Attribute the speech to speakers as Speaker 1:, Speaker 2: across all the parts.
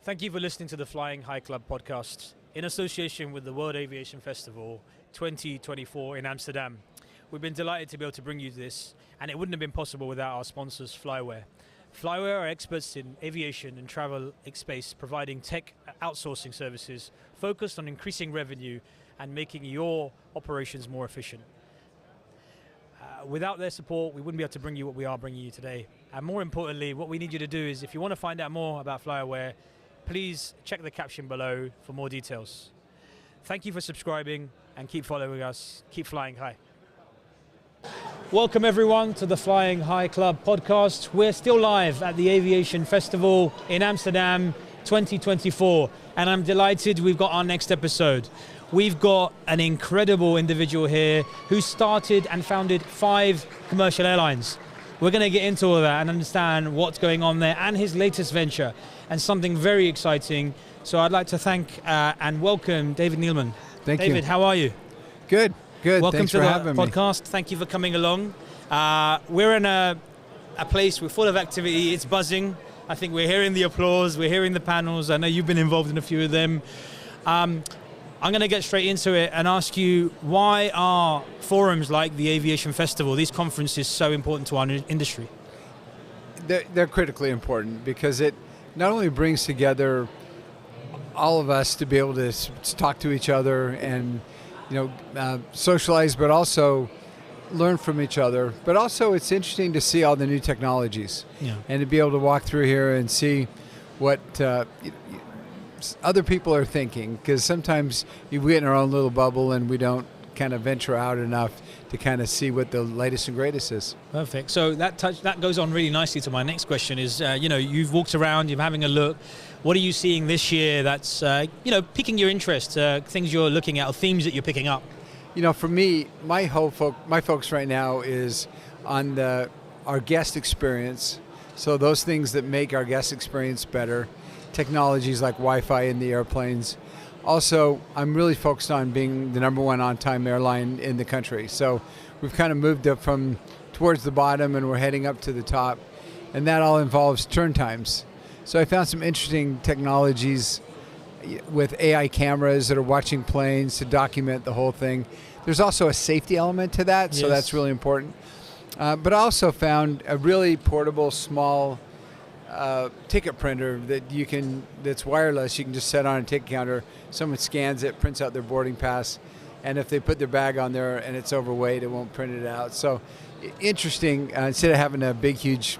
Speaker 1: Thank you for listening to the Flying High Club podcast in association with the World Aviation Festival 2024 in Amsterdam. We've been delighted to be able to bring you this, and it wouldn't have been possible without our sponsors, Flyware. Flyware are experts in aviation and travel space, providing tech outsourcing services focused on increasing revenue and making your operations more efficient. Without their support, we wouldn't be able to bring you what we are bringing you today. And more importantly, what we need you to do is, if you want to find out more about Flyware, please check the caption below for more details. Thank you for subscribing and keep following us. Keep flying high. Welcome everyone to the Flying High Club podcast. We're still live at the Aviation Festival in Amsterdam 2024, and I'm delighted we've got our next episode. We've got an incredible individual here who started and founded 5 commercial airlines. We're going to get into all of that and understand what's going on there and his latest venture and something very exciting. So I'd like to thank and welcome David Neeleman.
Speaker 2: Thank you.
Speaker 1: David, how are you?
Speaker 2: Good.
Speaker 1: Welcome
Speaker 2: Thanks
Speaker 1: to
Speaker 2: for
Speaker 1: the
Speaker 2: having
Speaker 1: podcast.
Speaker 2: me.
Speaker 1: Thank you for coming along. We're in a place, we're full of activity. It's buzzing. I think we're hearing the applause. We're hearing the panels. I know you've been involved in a few of them. I'm going to get straight into it and ask you, why are forums like the Aviation Festival, these conferences, so important to our industry?
Speaker 2: They're critically important because it not only brings together all of us to be able to talk to each other and socialize, but also learn from each other. But also it's interesting to see all the new technologies and to be able to walk through here and see what other people are thinking, because sometimes we get in our own little bubble and we don't kind of venture out enough to kind of see what the latest and greatest is.
Speaker 1: Perfect. So that goes on really nicely to my next question is, you've walked around, you're having a look. What are you seeing this year that's, piquing your interest, things you're looking at or themes that you're picking up?
Speaker 2: For me, my focus right now is on our guest experience. So those things that make our guest experience better, technologies like Wi-Fi in the airplanes. Also, I'm really focused on being the #1 on-time airline in the country. So we've kind of moved up from towards the bottom and we're heading up to the top. And that all involves turn times. So I found some interesting technologies with AI cameras that are watching planes to document the whole thing. There's also a safety element to that, so that's really important. But I also found a really portable, small ticket printer that's wireless. You can just set on a ticket counter. Someone scans it, prints out their boarding pass, and if they put their bag on there and it's overweight, it won't print it out. So interesting. Instead of having a big, huge,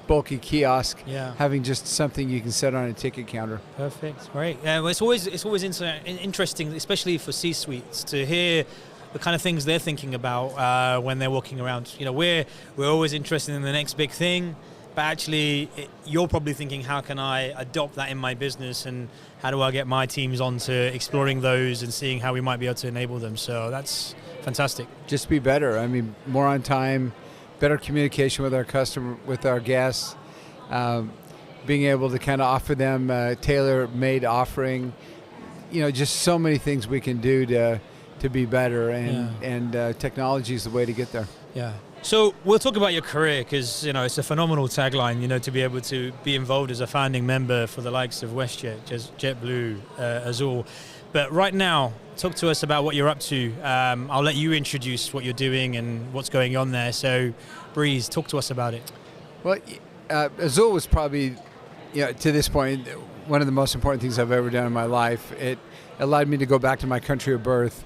Speaker 2: bulky kiosk, having just something you can set on a ticket counter.
Speaker 1: Perfect. Great. Well, it's always interesting, especially for C-suites, to hear the kind of things they're thinking about when they're walking around. We're always interested in the next big thing. But actually, you're probably thinking, how can I adopt that in my business, and how do I get my teams onto exploring those and seeing how we might be able to enable them? So that's fantastic.
Speaker 2: Just be better. I mean, more on time, better communication with our customer, with our guests, being able to kind of offer them a tailor-made offering. Just so many things we can do to be better, and technology is the way to get there.
Speaker 1: Yeah. So we'll talk about your career, because it's a phenomenal tagline, to be able to be involved as a founding member for the likes of WestJet, JetBlue, Azul. But right now, talk to us about what you're up to. I'll let you introduce what you're doing and what's going on there. So Breeze, talk to us about it.
Speaker 2: Well, Azul was probably, to this point, one of the most important things I've ever done in my life. It allowed me to go back to my country of birth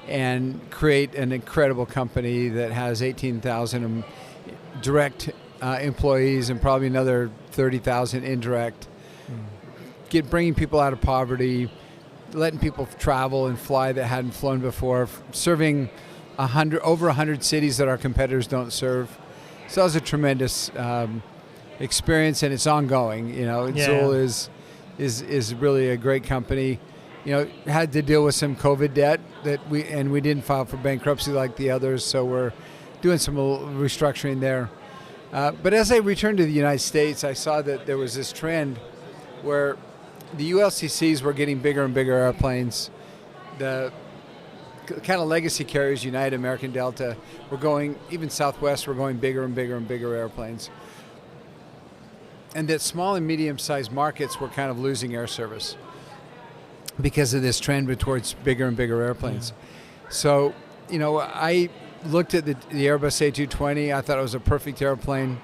Speaker 2: and create an incredible company that has 18,000 direct employees and probably another 30,000 indirect. Bringing people out of poverty, letting people travel and fly that hadn't flown before, serving over 100 cities that our competitors don't serve. So that was a tremendous experience, and it's ongoing. Azul is really a great company. Had to deal with some COVID debt we didn't file for bankruptcy like the others, so we're doing some restructuring there. But as I returned to the United States, I saw that there was this trend where the ULCCs were getting bigger and bigger airplanes. The kind of legacy carriers, United, American, Delta, were going, even Southwest, were going bigger and bigger and bigger airplanes. and that small and medium-sized markets were kind of losing air service because of this trend towards bigger and bigger airplanes. So, I looked at the Airbus A220. I thought it was a perfect airplane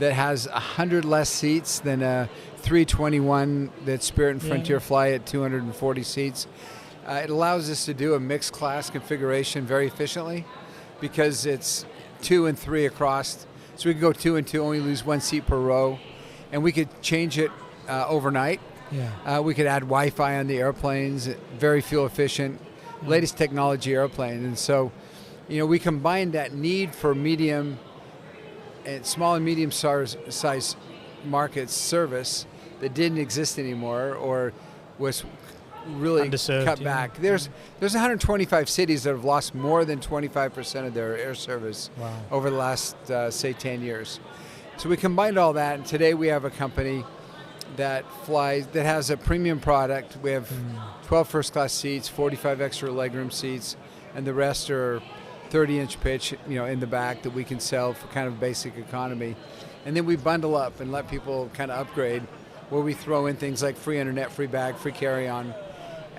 Speaker 2: that has 100 less seats than a 321 that Spirit and Frontier fly at 240 seats. It allows us to do a mixed class configuration very efficiently because it's 2 and 3 across. So we could go 2 and 2, only lose 1 seat per row. And we could change it overnight. We could add Wi-Fi on the airplanes, very fuel efficient, latest technology airplane. And so, we combined that need for medium and small and medium size markets service that didn't exist anymore or was really
Speaker 1: underserved,
Speaker 2: cut back. There's 125 cities that have lost more than 25% of their air service over the last, say, 10 years. So we combined all that, and today we have a company that has a premium product. We have 12 first-class seats, 45 extra legroom seats, and the rest are 30-inch pitch, in the back that we can sell for kind of basic economy. And then we bundle up and let people kind of upgrade, where we throw in things like free internet, free bag, free carry-on,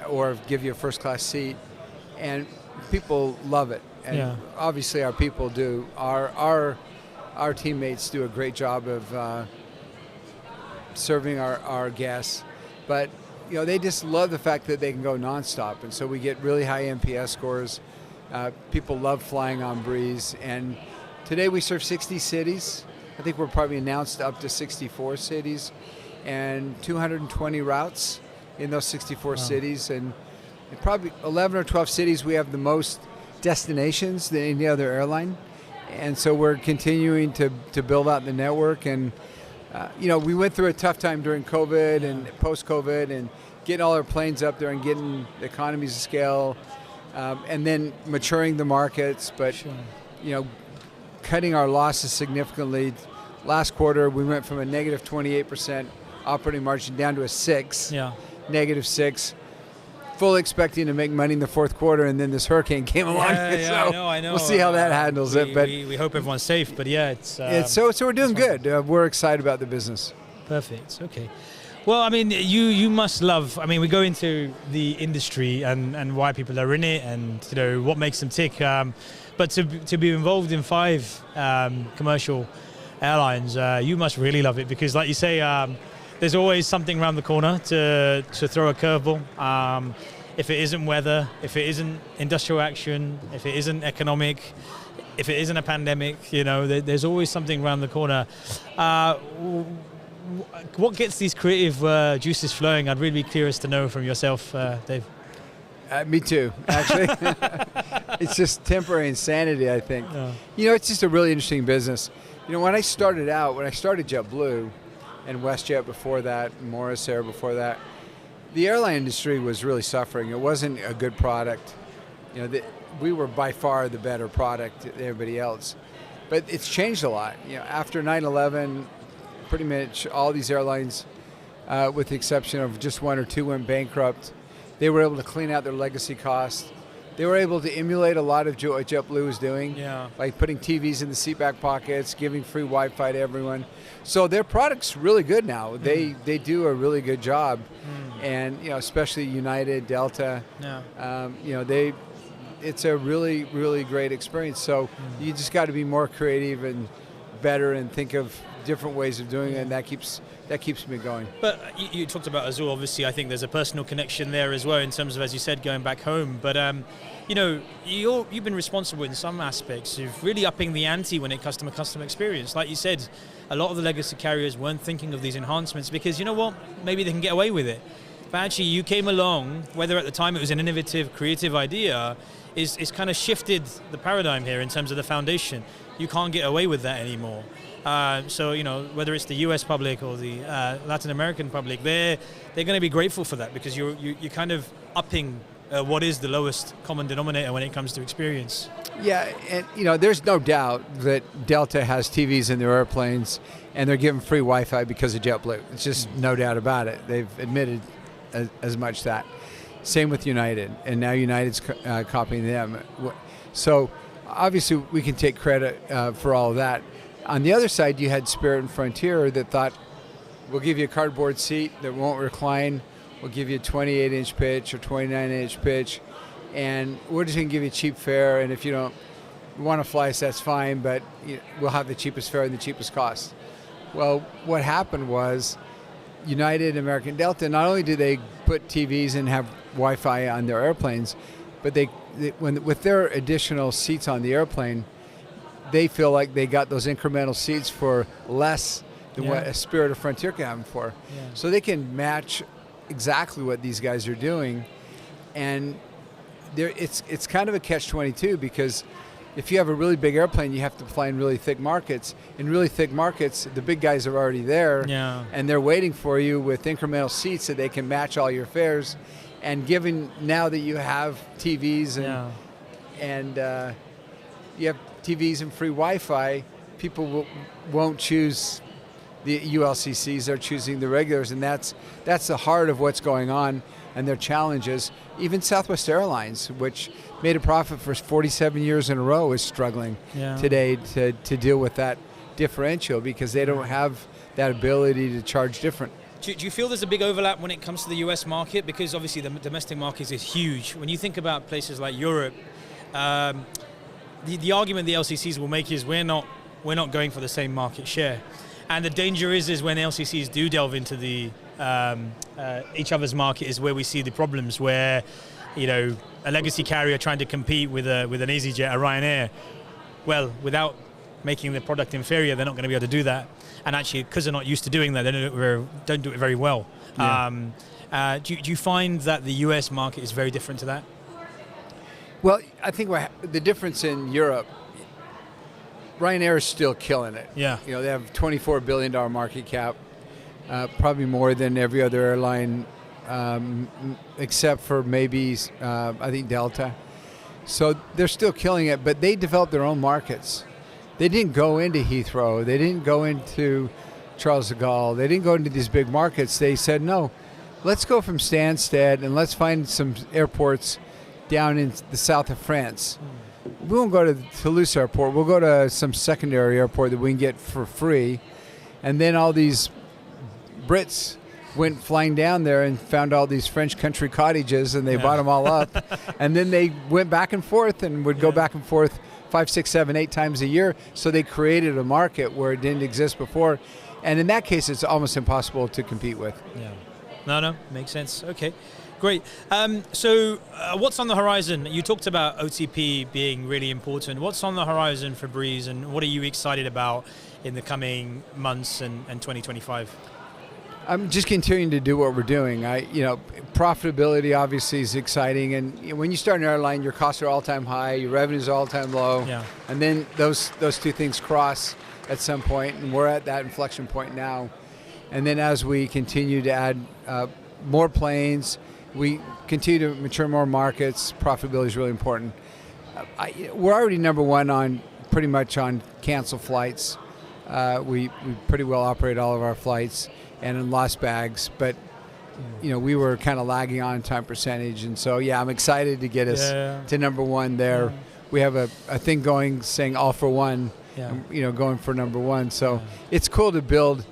Speaker 2: or give you a first-class seat. And people love it. And obviously our people do. Our teammates do a great job of serving our guests. But, they just love the fact that they can go nonstop. And so we get really high NPS scores. People love flying on Breeze, and today we serve 60 cities. I think we're probably announced up to 64 cities and 220 routes in those 64 cities, and in probably 11 or 12 cities we have the most destinations than any other airline. And so we're continuing to build out the network, and we went through a tough time during COVID and post-COVID, and getting all our planes up there and getting the economies of scale. And then maturing the markets, but cutting our losses significantly. Last quarter, we went from a negative 28% operating margin down to a 6, negative 6. Fully expecting to make money in the fourth quarter, and then this hurricane came along. So
Speaker 1: I know.
Speaker 2: We'll see how that handles it. But
Speaker 1: we hope everyone's safe. But
Speaker 2: so we're doing good. We're excited about the business.
Speaker 1: Perfect. Okay. Well, I mean, you must love. I mean, we go into the industry and why people are in it, and what makes them tick. But to be involved in 5 commercial airlines, you must really love it, because, like you say, there's always something around the corner to throw a curveball. If it isn't weather, if it isn't industrial action, if it isn't economic, if it isn't a pandemic, there's always something around the corner. What gets these creative juices flowing? I'd really be curious to know from yourself, Dave.
Speaker 2: Me too, actually. It's just temporary insanity, I think. It's just a really interesting business. When I started JetBlue and WestJet before that, Morris Air before that, the airline industry was really suffering. It wasn't a good product. We were by far the better product than everybody else. But it's changed a lot. After 9/11, pretty much all these airlines, with the exception of just 1 or 2, went bankrupt. They were able to clean out their legacy costs. They were able to emulate a lot of what JetBlue was doing, like putting TVs in the seat back pockets, giving free Wi-Fi to everyone. So their product's really good now. They do a really good job, and especially United, Delta. It's a really, really great experience. So you just got to be more creative and better, and think of different ways of doing it, and that keeps me going.
Speaker 1: But you talked about Azul. Obviously, I think there's a personal connection there as well, in terms of, as you said, going back home. But you've been responsible in some aspects of really upping the ante when it comes to customer experience. Like you said, a lot of the legacy carriers weren't thinking of these enhancements because, maybe they can get away with it. But actually, you came along, whether at the time it was an innovative, creative idea, is kind of shifted the paradigm here in terms of the foundation. You can't get away with that anymore. So whether it's the US public or the Latin American public, they're going to be grateful for that, because you're kind of upping what is the lowest common denominator when it comes to experience.
Speaker 2: Yeah, and there's no doubt that Delta has TVs in their airplanes, and they're giving free Wi-Fi because of JetBlue. It's just no doubt about it. They've admitted as much that. Same with United, and now United's copying them. So obviously we can take credit for all of that. On the other side, you had Spirit and Frontier that thought, we'll give you a cardboard seat that won't recline. We'll give you a 28-inch pitch or 29-inch pitch, and we're just going to give you a cheap fare. And if you don't want to fly us, that's fine, but we'll have the cheapest fare and the cheapest cost. Well, what happened was United, American, Delta, not only did they put TVs and have Wi-Fi on their airplanes, but with their additional seats on the airplane, they feel like they got those incremental seats for less than what a Spirit or Frontier can have them for. Yeah. So they can match exactly what these guys are doing, and it's kind of a catch-22, because if you have a really big airplane, you have to fly in really thick markets. In really thick markets, the big guys are already there, and they're waiting for you with incremental seats so they can match all your fares. And given now that you have TVs and you have TVs and free Wi-Fi, people won't choose the ULCCs. They're choosing the regulars, and that's the heart of what's going on and their challenges. Even Southwest Airlines, which made a profit for 47 years in a row, is struggling today to deal with that differential, because they don't have that ability to charge different.
Speaker 1: Do you feel there's a big overlap when it comes to the US market? Because obviously the domestic market is huge. When you think about places like Europe, the argument the LCCs will make is we're not going for the same market share. And the danger is when LCCs do delve into the each other's market is where we see the problems, where a legacy carrier trying to compete with an EasyJet, a Ryanair, well, without making the product inferior, they're not going to be able to do that. And actually, because they're not used to doing that, they don't do it very well. Yeah. Do you find that the US market is very different to that?
Speaker 2: Well, I think the difference in Europe, Ryanair is still killing it.
Speaker 1: Yeah.
Speaker 2: They have $24 billion market cap, probably more than every other airline, except for maybe, I think, Delta. So they're still killing it, but they developed their own markets. They didn't go into Heathrow. They didn't go into Charles de Gaulle. They didn't go into these big markets. They said, no, let's go from Stansted and let's find some airports down in the south of France. We won't go to Toulouse Airport. We'll go to some secondary airport that we can get for free. And then all these Brits went flying down there and found all these French country cottages, and they bought them all up. And then they went back and forth and would go back and forth 5, 6, 7, 8 times a year. So they created a market where it didn't exist before. And in that case, it's almost impossible to compete with.
Speaker 1: Yeah. No, makes sense. Okay, great. So what's on the horizon? You talked about OTP being really important. What's on the horizon for Breeze, and what are you excited about in the coming months and 2025?
Speaker 2: I'm just continuing to do what we're doing. Profitability obviously is exciting, and when you start an airline, your costs are all-time high, your revenues are all-time low, and then those two things cross at some point, and we're at that inflection point now. And then as we continue to add more planes, we continue to mature more markets, profitability is really important. We're already number one pretty much on canceled flights. We pretty well operate all of our flights, and in lost bags, but we were kind of lagging on time percentage, and so I'm excited to get us to number one there. Yeah. We have a thing going saying all for one, going for number one. So it's cool to build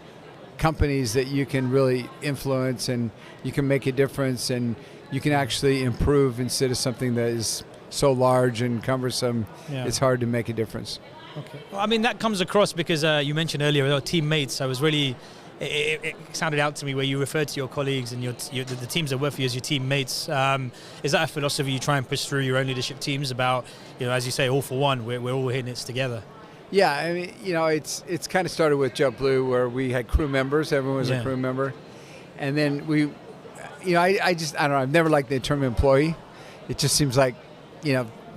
Speaker 2: companies that you can really influence, and you can make a difference, and you can actually improve instead of something that is so large and cumbersome. It's hard to make a difference.
Speaker 1: Okay. Well, I mean, that comes across because you mentioned earlier our teammates. I was really, it sounded out to me where you referred to your colleagues and the teams that work for you as your teammates. Is that a philosophy you try and push through your own leadership teams about, as you say, all for one, we're all hitting it together?
Speaker 2: Yeah, I mean, it's kind of started with JetBlue, where we had crew members. Everyone was a crew member. And then we, I don't know, I've never liked the term employee. It just seems like,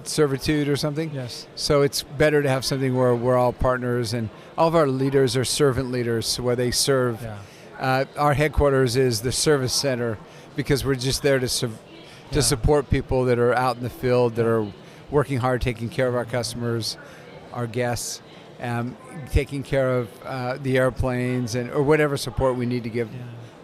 Speaker 2: servitude or something.
Speaker 1: Yes.
Speaker 2: So it's better to have something where we're all partners, and all of our leaders are servant leaders, where they serve. Yeah. Our headquarters is the service center, because we're just there to support people that are out in the field, that are working hard, taking care of our customers, our guests, taking care of the airplanes, or whatever support we need to give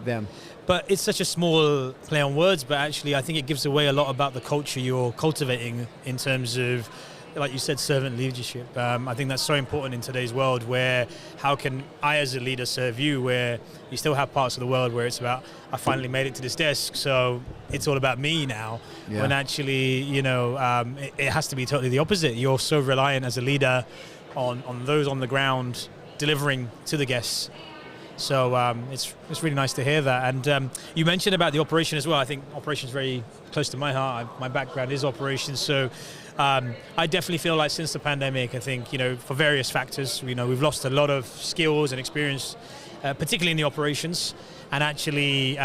Speaker 2: them.
Speaker 1: But it's such a small play on words, but actually I think it gives away a lot about the culture you're cultivating in terms of like you said, servant leadership. I think that's so important in today's world, where how can I as a leader serve you, where you still have parts of the world where it's about, I finally made it to this desk, so it's all about me now.
Speaker 2: Yeah.
Speaker 1: When actually, it has to be totally the opposite. You're so reliant as a leader on those on the ground delivering to the guests. So it's really nice to hear that. And you mentioned about the operation as well. I think operations is very close to my heart. My background is operations, so I definitely feel like since the pandemic, I think, for various factors, we've lost a lot of skills and experience, particularly in the operations. And actually,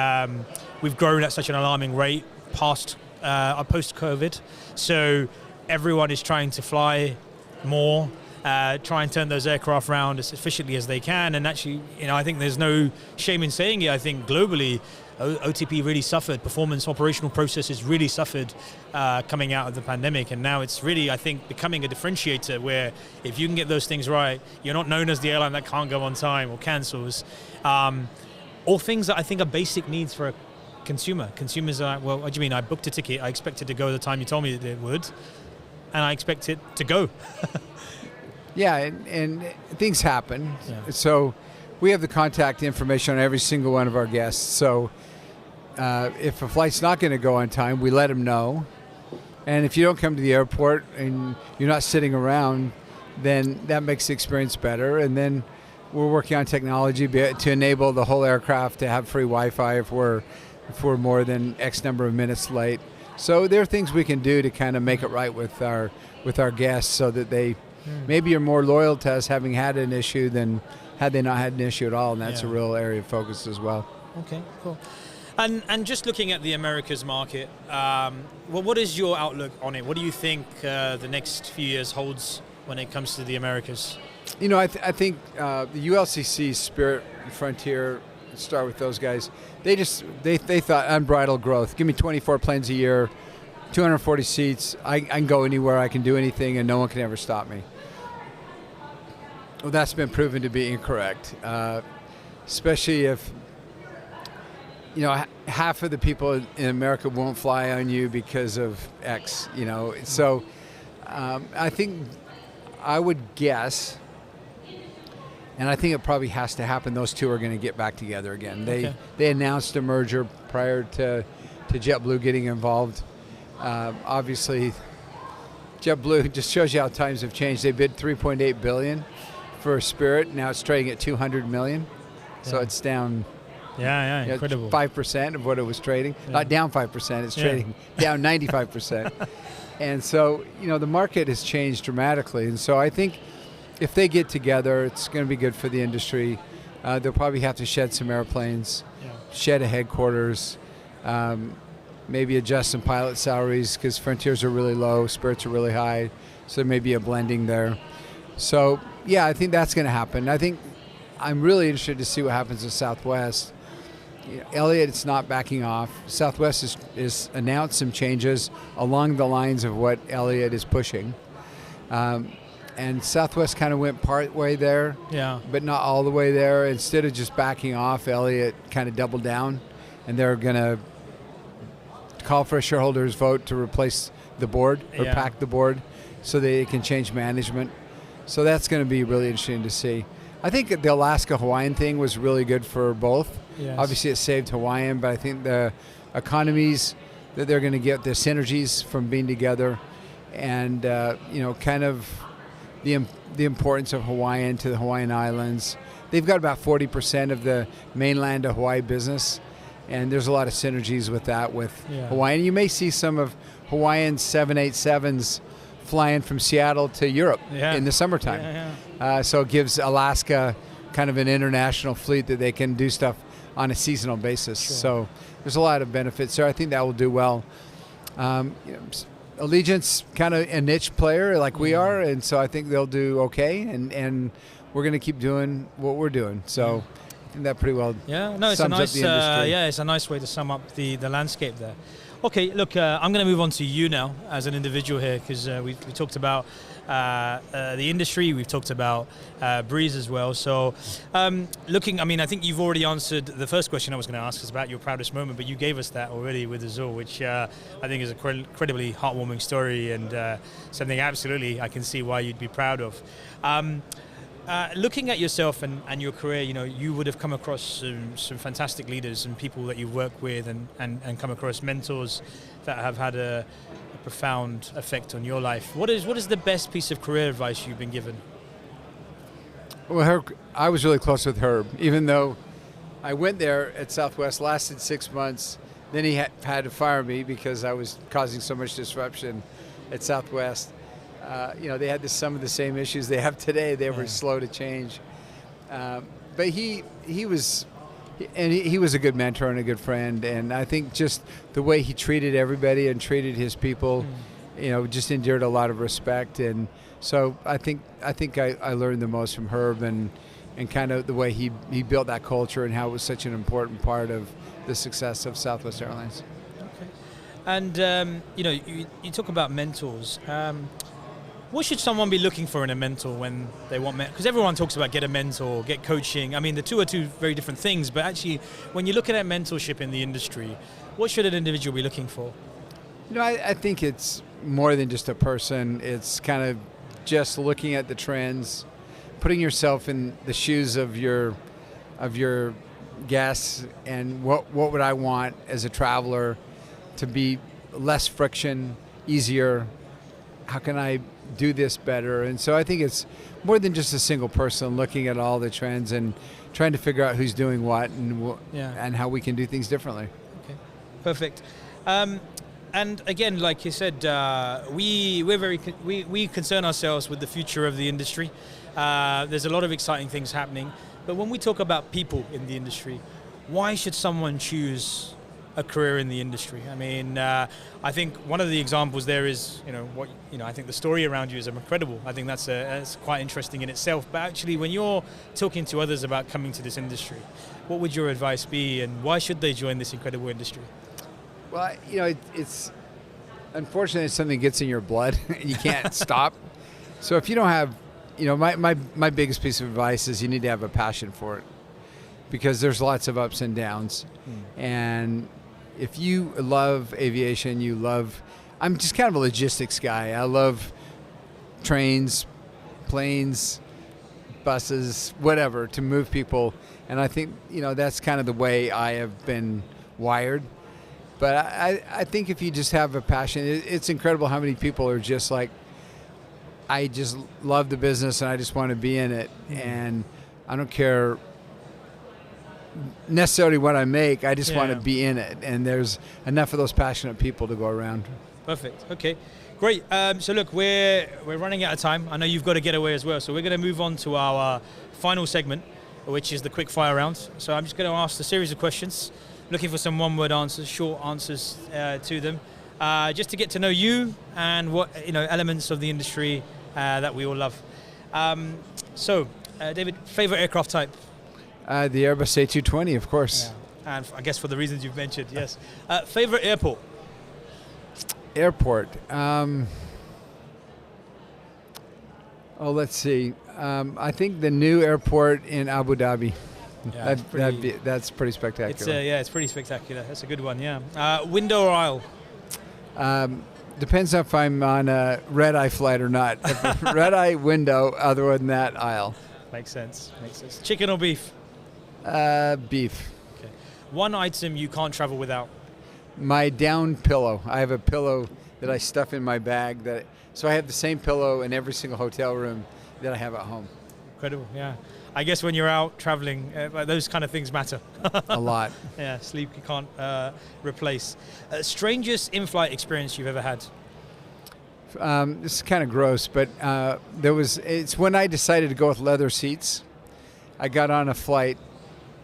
Speaker 1: we've grown at such an alarming rate post-COVID. So everyone is trying to fly more, try and turn those aircraft around as efficiently as they can. And actually, I think there's no shame in saying it. I think globally, OTP really suffered. Performance operational processes really suffered coming out of the pandemic. And now it's really, I think, becoming a differentiator where if you can get those things right, you're not known as the airline that can't go on time or cancels. All things that I think are basic needs for a consumer. Consumers are like, well, what do you mean? I booked a ticket. I expected to go the time you told me that it would. And I expect it to go.
Speaker 2: Yeah, and things happen.
Speaker 1: Yeah.
Speaker 2: So we have the contact information on every single one of our guests. So if a flight's not going to go on time, we let them know. And if you don't come to the airport and you're not sitting around, then that makes the experience better. And then we're working on technology to enable the whole aircraft to have free Wi-Fi if we're more than X number of minutes late. So there are things we can do to kind of make it right with our guests, so that they maybe are more loyal to us having had an issue than had they not had an issue at all, and that's a real area of focus as well.
Speaker 1: Okay, cool. And just looking at the Americas market, what is your outlook on it? What do you think the next few years holds when it comes to the Americas?
Speaker 2: I think the ULCC, Spirit, Frontier, start with those guys. They thought unbridled growth. Give me 24 planes a year, 240 seats. I can go anywhere. I can do anything, and no one can ever stop me. Well, that's been proven to be incorrect, especially if half of the people in America won't fly on you because of X. So I think I would guess, and I think it probably has to happen, those two are going to get back together again. They announced a merger prior to JetBlue getting involved. Obviously, JetBlue just shows you how times have changed. They bid $3.8 billion for Spirit. Now it's trading at $200 million. So it's down.
Speaker 1: Yeah, incredible.
Speaker 2: 5% of what it was trading. Not down 5%, it's trading down 95%. And so, the market has changed dramatically. And so I think if they get together, it's going to be good for the industry. They'll probably have to shed some airplanes, shed a headquarters, maybe adjust some pilot salaries, because Frontiers are really low, Spirits are really high. So there may be a blending there. So, yeah, I think that's going to happen. I think I'm really interested to see what happens with Southwest. Elliott not backing off. Southwest is announced some changes along the lines of what Elliott is pushing. And Southwest kind of went part way there, but not all the way there. Instead of just backing off, Elliott kind of doubled down, and they're going to call for a shareholders vote to replace the board or pack the board so they can change management. So that's going to be really interesting to see. I think the Alaska-Hawaiian thing was really good for both.
Speaker 1: Yes.
Speaker 2: Obviously, it saved Hawaiian, but I think the economies that they're going to get, the synergies from being together, and kind of the importance of Hawaiian to the Hawaiian Islands. They've got about 40% of the mainland of Hawaii business, and there's a lot of synergies with that with Hawaiian. You may see some of Hawaiian's 787s flying from Seattle to Europe in the summertime. So it gives Alaska kind of an international fleet that they can do stuff on a seasonal basis. Sure. So there's a lot of benefits there. I think that will do well. Allegiant's kind of a niche player like we are, and so I think they'll do okay, and we're going to keep doing what we're doing. So I think that pretty well
Speaker 1: it's a nice it's a nice way to sum up the landscape there. Okay, look, I'm going to move on to you now as an individual here, because we talked about the industry, we've talked about Breeze as well. So I think you've already answered the first question I was going to ask, is about your proudest moment, but you gave us that already with Azul, which I think is a incredibly heartwarming story, and something absolutely I can see why you'd be proud of. Looking at yourself and your career, you would have come across some fantastic leaders and people that you work with, and come across mentors that have had a profound effect on your life. What is the best piece of career advice you've been given?
Speaker 2: Well, I was really close with Herb, even though I went there at Southwest, lasted 6 months. Then he had to fire me because I was causing so much disruption at Southwest. They had some of the same issues they have today. They were slow to change. But he was a good mentor and a good friend. And I think just the way he treated everybody and treated his people, just endured a lot of respect. And so I think I learned the most from Herb, and kind of the way he built that culture and how it was such an important part of the success of Southwest Airlines.
Speaker 1: Okay. And you talk about mentors. What should someone be looking for in a mentor when they want because everyone talks about get a mentor, get coaching. I mean, the two are two very different things, but actually, when you look at mentorship in the industry, what should an individual be looking for?
Speaker 2: I think it's more than just a person. It's kind of just looking at the trends, putting yourself in the shoes of your guests, and what would I want as a traveler to be less friction, easier. How can I do this better? And so I think it's more than just a single person looking at all the trends and trying to figure out who's doing what and how we can do things differently.
Speaker 1: Okay, perfect. And again, like you said, we concern ourselves with the future of the industry. There's a lot of exciting things happening, but when we talk about people in the industry, why should someone choose a career in the industry? I mean, I think one of the examples there is, I think the story around you is incredible. I think that's quite interesting in itself. But actually, when you're talking to others about coming to this industry, what would your advice be, and why should they join this incredible industry?
Speaker 2: Well, it's unfortunately it's something that gets in your blood. You can't stop. So if you don't have, my biggest piece of advice is you need to have a passion for it, because there's lots of ups and downs. And if you love aviation, I'm just kind of a logistics guy. I love trains, planes, buses, whatever, to move people. And I think, that's kind of the way I have been wired. But I think if you just have a passion, it's incredible how many people are just like, I just love the business and I just want to be in it. And I don't care necessarily what I make, I just want to be in it. And there's enough of those passionate people to go around.
Speaker 1: Perfect. Okay, great. So look, we're running out of time. I know you've got to get away as well. So we're going to move on to our final segment, which is the Quickfire round. So I'm just going to ask a series of questions, looking for some one-word answers, short answers to them, just to get to know you and what elements of the industry that we all love. So, David, favorite aircraft type?
Speaker 2: The Airbus A220, of course.
Speaker 1: Yeah. And I guess for the reasons you've mentioned, yes. Favorite airport?
Speaker 2: Airport. Let's see. I think the new airport in Abu Dhabi.
Speaker 1: Yeah,
Speaker 2: that's pretty spectacular.
Speaker 1: It's pretty spectacular. That's a good one, yeah. Window or aisle?
Speaker 2: Depends if I'm on a red-eye flight or not. Red-eye, window, other than that, aisle.
Speaker 1: Makes sense. Chicken or beef?
Speaker 2: Beef.
Speaker 1: Okay. One item you can't travel without?
Speaker 2: My down pillow. I have a pillow that I stuff in my bag. So I have the same pillow in every single hotel room that I have at home.
Speaker 1: Incredible, yeah. I guess when you're out traveling, those kind of things matter.
Speaker 2: A lot.
Speaker 1: Yeah, sleep you can't replace. Strangest in-flight experience you've ever had?
Speaker 2: This is kind of gross, but it's when I decided to go with leather seats. I got on a flight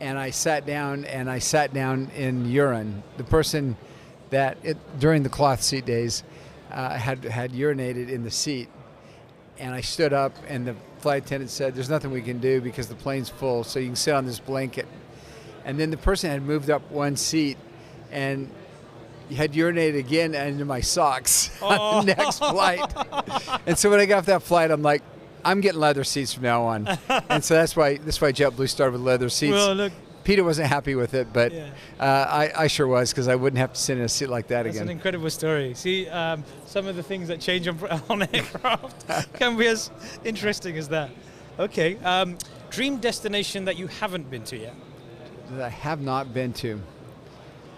Speaker 2: and I sat down in urine. The person during the cloth seat days had urinated in the seat, and I stood up and the flight attendant said, "There's nothing we can do because the plane's full, so you can sit on this blanket." And then the person had moved up one seat, and had urinated again into my socks on the next flight. And so when I got off that flight, I'm like, I'm getting leather seats from now on. And so that's why JetBlue started with leather seats.
Speaker 1: Well, look,
Speaker 2: Peter wasn't happy with it, but I sure was, because I wouldn't have to sit in a seat like that again.
Speaker 1: That's an incredible story. See, some of the things that change on aircraft can be as interesting as that. Okay, dream destination that you haven't been to yet?
Speaker 2: That I have not been to.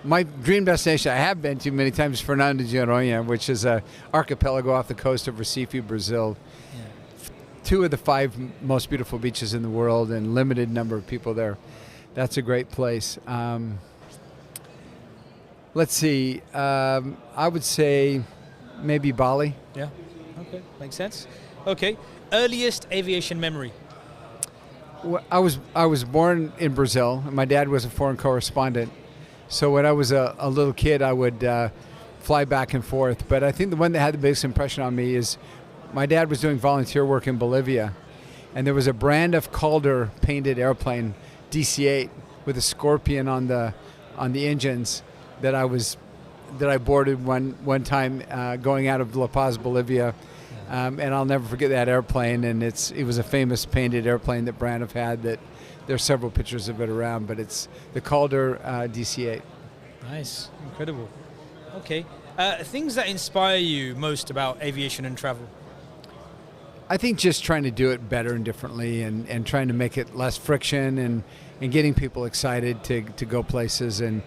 Speaker 2: My dream destination I have been to many times is Fernando de Noronha, which is an archipelago off the coast of Recife, Brazil. Yeah. 2 of the 5 most beautiful beaches in the world, and limited number of people there. That's a great place. Let's see. I would say maybe Bali.
Speaker 1: Yeah. Okay. Makes sense. Okay. Earliest aviation memory.
Speaker 2: Well, I was born in Brazil. My dad was a foreign correspondent. So when I was a little kid, I would fly back and forth. But I think the one that had the biggest impression on me is my dad was doing volunteer work in Bolivia, and there was a brand of Calder painted airplane, DC-8, with a scorpion on the engines that I boarded one time going out of La Paz, Bolivia, and I'll never forget that airplane. And it was a famous painted airplane that Braniff had. That there's several pictures of it around, but it's the Calder DC-8.
Speaker 1: Nice, incredible. Okay, things that inspire you most about aviation and travel?
Speaker 2: I think just trying to do it better and differently, and trying to make it less friction, and getting people excited to go places and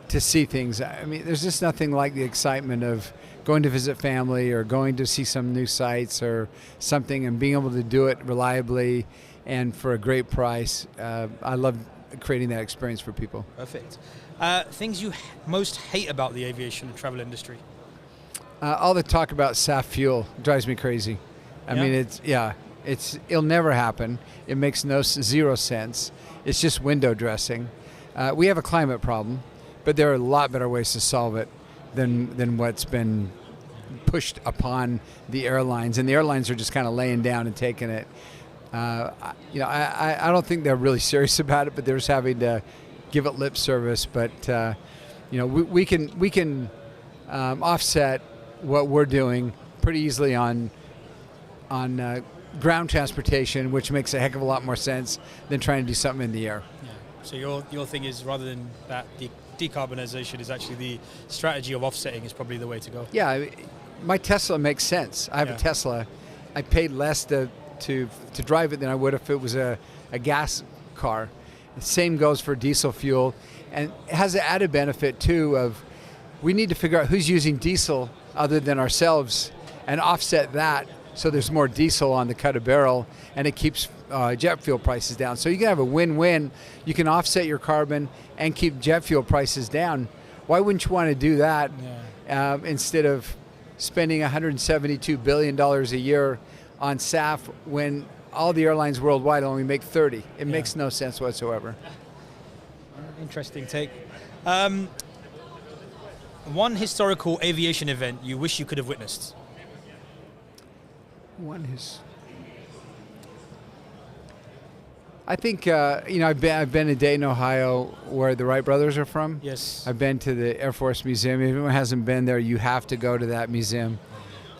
Speaker 2: to see things. I mean, there's just nothing like the excitement of going to visit family or going to see some new sites or something, and being able to do it reliably and for a great price. I love creating that experience for people. Perfect.
Speaker 1: Things you most hate about the aviation and travel industry?
Speaker 2: All the talk about SAF fuel drives me crazy. I mean, it'll never happen. It makes zero sense. It's just window dressing. We have a climate problem, but there are a lot better ways to solve it than what's been pushed upon the airlines. And the airlines are just kind of laying down and taking it. I don't think they're really serious about it, but they're just having to give it lip service. But we can offset what we're doing pretty easily on ground transportation, which makes a heck of a lot more sense than trying to do something in the air.
Speaker 1: Yeah. So your thing is, rather than that, decarbonization is actually the strategy of offsetting is probably the way to go.
Speaker 2: Yeah, my Tesla makes sense. I have a Tesla. I paid less to drive it than I would if it was a gas car. The same goes for diesel fuel, and it has an added benefit too of we need to figure out who's using diesel other than ourselves and offset that, so there's more diesel on the cut of barrel, and it keeps jet fuel prices down. So you can have a win-win. You can offset your carbon and keep jet fuel prices down. Why wouldn't you want to do that instead of spending $172 billion a year on SAF when all the airlines worldwide only make 30? It makes no sense whatsoever.
Speaker 1: Interesting take. One historical aviation event you wish you could have witnessed?
Speaker 2: I think I've been to Dayton, Ohio, where the Wright brothers are from.
Speaker 1: Yes.
Speaker 2: I've been to the Air Force Museum. If anyone hasn't been there, you have to go to that museum.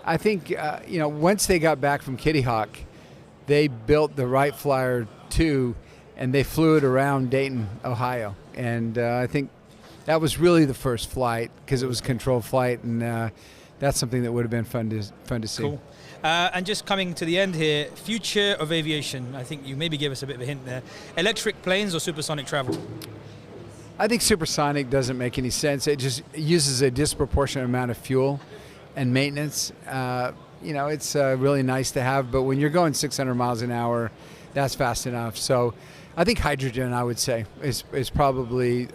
Speaker 2: I think once they got back from Kitty Hawk, they built the Wright Flyer 2, and they flew it around Dayton, Ohio. And I think that was really the first flight, because it was a controlled flight, and that's something that would have been fun to see.
Speaker 1: Cool. And just coming to the end here, future of aviation. I think you maybe gave us a bit of a hint there. Electric planes or supersonic travel?
Speaker 2: I think supersonic doesn't make any sense. It just uses a disproportionate amount of fuel and maintenance. It's really nice to have, but when you're going 600 miles an hour, that's fast enough. So I think hydrogen, I would say, is probably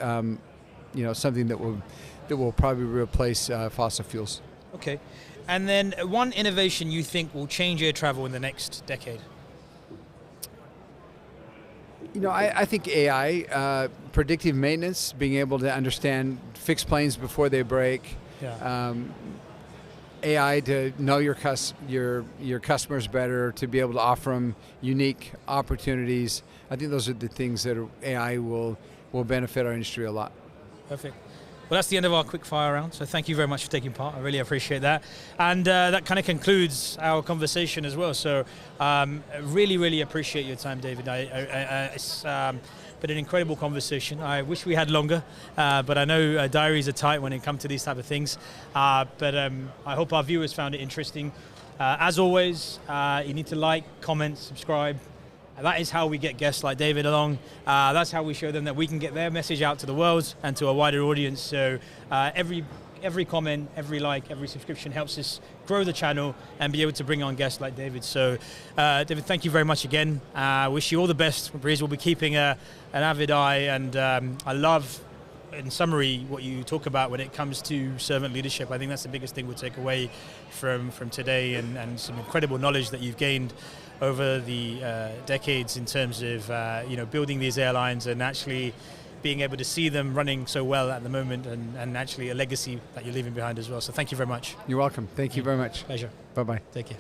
Speaker 2: something that will probably replace fossil fuels.
Speaker 1: Okay. And then one innovation you think will change air travel in the next decade?
Speaker 2: I think AI, predictive maintenance, being able to understand fixed planes before they break. Yeah. AI to know your customers better, to be able to offer them unique opportunities. I think those are the things that AI will benefit our industry a lot.
Speaker 1: Perfect. Well, that's the end of our quickfire round, so thank you very much for taking part. I really appreciate that. And that kind of concludes our conversation as well. So really, really appreciate your time, David. It's been an incredible conversation. I wish we had longer, but I know diaries are tight when it comes to these type of things. But I hope our viewers found it interesting. As always, you need to like, comment, subscribe. That is how we get guests like David along. That's how we show them that we can get their message out to the world and to a wider audience. So every comment, every like, every subscription helps us grow the channel and be able to bring on guests like David. So David, thank you very much again. I wish you all the best. Breeze will be keeping an avid eye, and I love, in summary, what you talk about when it comes to servant leadership. I think that's the biggest thing we'll take away from today, and some incredible knowledge that you've gained over the decades in terms of building these airlines and actually being able to see them running so well at the moment, and actually a legacy that you're leaving behind as well. So thank you very much.
Speaker 2: You're welcome. Thank you very much.
Speaker 1: Pleasure.
Speaker 2: Bye-bye.
Speaker 1: Take care.